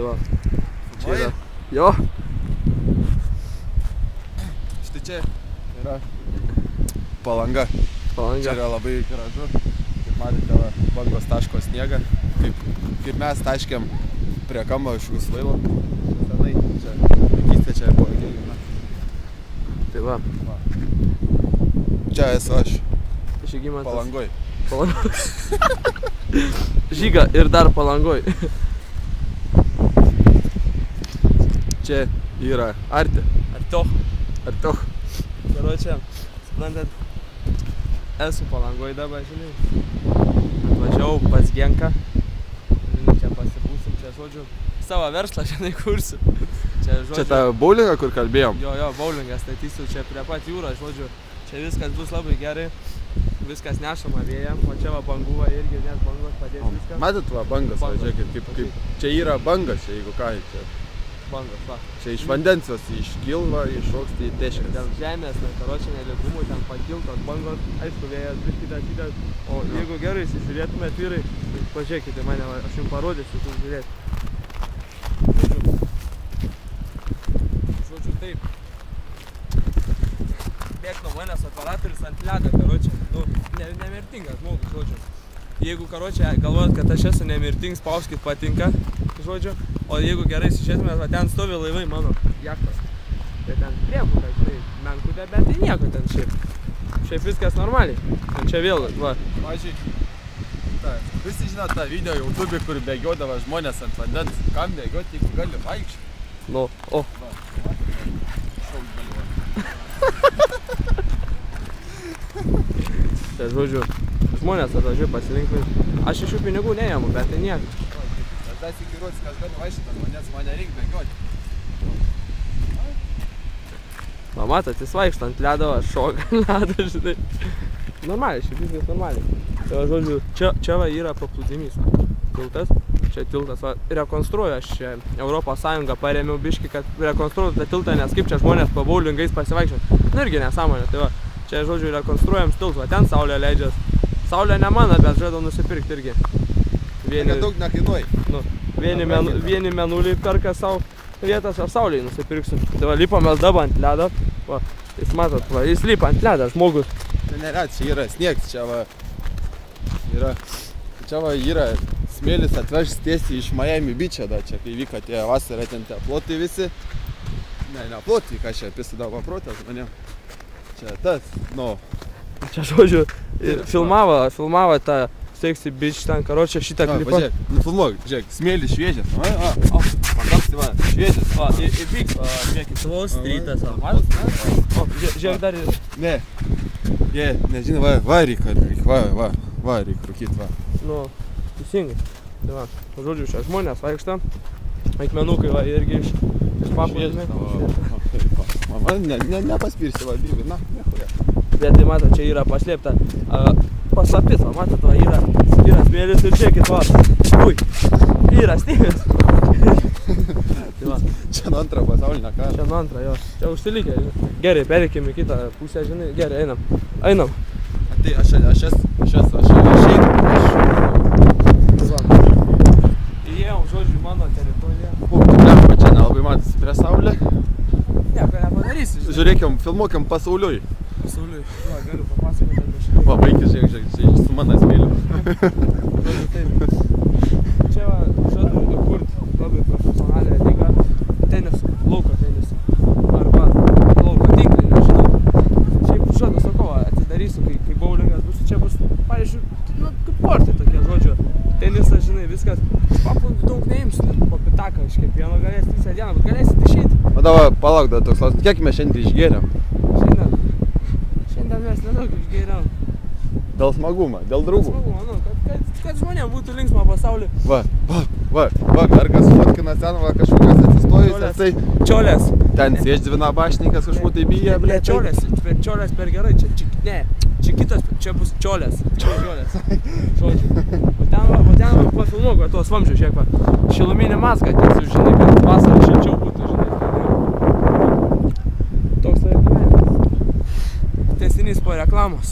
Tai va. Čia yra. Jo. Štai čia yra Palanga. Čia yra labai gražu. Kaip matėte, va, bangos taško sniegą. Kaip mes taškėm prie kambo iš Usvailo. Senai čia, vaikystė čia buvo gėlina. Tai va. Čia esu aš. Žygimantas. Palangoj. Žyga ir dar Palangoj. Čia yra Arti. Artioch. Karočią, suprantat, esu Palangoj dabar, žinai. Atvažiavau pas Genką. Žinai, čia pasibūsim, čia žodžiu. Savo verslą, žinai, kursiu. Čia tą bowlingą, kur kalbėjom? Jo, bowlingą statysiu čia prie pat jūros, žodžiu. Čia viskas bus labai gerai. Viskas nešama vėjam, o čia va bangų va irgi net bangos padės viską. Matot va bangas, va, žiūrėkit, kaip čia yra bangas, čia jeigu ką, čia. Bangas, va. Čia iš vandens jos iškilva, iššoksta į teškės. Dėl žemės, karočią nelygumų, ten pakiltos bangos, aišku vėjas, biškitas, o jeigu gerai įsižiūrėtumėt vyrai, tai pažiūrėkite mane, aš jums parodysiu, tu žiūrėti. Žodžiu taip. Bėg nuo manęs operatorius ant ledo, karočią, nu, nemirtingas žmogus, žodžiu. Jeigu, karočią, galvojat, kad aš esu nemirtingas, spauskit patinka, žodžiu, o jeigu gerai įsižiūrėtumėt, va ten stovi laivai mano jachtos. Tai ten priepuka, žinai, menkutė, bet tai nieko ten šiaip. Šiaip viskas normaliai. O čia vėl, va. Pavyzdžiui, visi žinot tą video YouTube, kur bėgiodavo žmonės ant vandens. Kam bėgioti, jeigu gali vaikščioti? Nu, o. Tai žodžiu, žmonės atvažiuoja pasilinksminti. Aš iš jų pinigų neimu, bet tai nieko. Aš dar įkiruosi, kas gali vaikščioti ant vandens, mane reik bėgioti. Va, matot, jis vaikšto ant ledo, aš šoka ant ledo, žinai. Normaliai, šiaip viskas normaliai. Tai va, žodžiu, čia va yra paplūdimys. Tiltas. Čia tiltas, va, rekonstruoju aš čia Europos Sąjungą paremiau biškį, kad rekonstruoju tą tiltą, nes kaip čia žmonės po bowlingais pasivaikščioti. Nu irgi nesąmonė, tai va, čia žodžiu rekonstruojam tiltą, va, ten saulė leidžias. Saulė ne mano, bet žadu nusipirkti irgi. Daug nekainuoja. Nu, vieni menuliai perka savo vietas, aš saulėj nusipirksiu. Tai va, lipam mes dabar ant ledo, va, jis matot, va, jis lipa ant ledo, žmogus. Tai nėra, čia yra sniegs, čia va, yra smėlis atveš tiesiai iš Miami Beach'o, da, čia kai vyko tie vasarą ten tie plotai visi. Ne plotai, ką čia pisidavo protą žmonėm. Čia tas, nu. Čia žodžiu, filmavo tą Sexy Beach ten, karočią šitą klipą. Pažiūrėk, nufilmuok, žiūrėk, smėlis šviežias. Pagapsti, va, šviežias. O, įvyks, žiūrėkit, Wall Street'as, o, žiūrėk dar ir... Ne, nežinau, va, reik rūkyt, va. Nu, teisingai. Tai va, žodžiu, čia žmonės vaikšto, akmenukai va, irgi iš paplūdimio. Nepaspirsi, va, bibi, na, nechurė. Bet tai matot, čia yra paslėpta paslaptis, va, matot, va, yra smėlis ir žiūrėkit, va, yra sniegas. Tai va. Čia nuo antrą pasaulinę karą. Čia nuo antrą, jo. Čia užsilikė, žinai. Gerai, pereikim į kitą pusę, žinai, gerai, einam. Tai aš einu. Įėjom, žodžiu, mano teritoriją. Lempa, čia nelabai matys prie saulė. Nieko nepadarysi, žinai. Žiūrėkim, filmuokim pasauliui. Pasauliui, va, galiu papasakoti apie šitą. Va, vaikis, žiūrėk, su mano smėliu. Žodžiu, taip. Čia va, žadu įkurti labai profesionalią lygą tenisų, lauko tenisų. Arba lauko tinklį, nežinau. Šiaip žadu, sakau, atidarysiu, kai bowlingas bus, čia bus, pavyzdžiui, nu, kaip kortai tokie, žodžiu. Tenisas, žinai, viskas. Papundų daug neimsiu, po pitaką iš kiekvieno galėsit visą dieną, bet galėsit išeiti. O dabar palauk, dar toks klausimas, kiek mes šiandien išgėrėm? Šiandien mes nedaug išgėrėm. Dėl smagumo, dėl draugų. Dėl smagumo, nu, kad žmonėm būtų linksma pasauly. Va, mergas fotkina ten, va, kažkokias atsistojus, tai... Čiolės. Ten sėdždvina bašnikas kažkur tai bijo, ble. Čiolės per gerai, čia kitas, čia bus čiolės. Čiolės. Žodžiu. O ten pafilmuok, tuos vamzdžius, žiūrėk, va. Šiluminį mazgą, tiesiog, žinai, kad vasarą šilčiau būtų, žinai. Toks tai gyvenimas. Tęsinys po reklamos.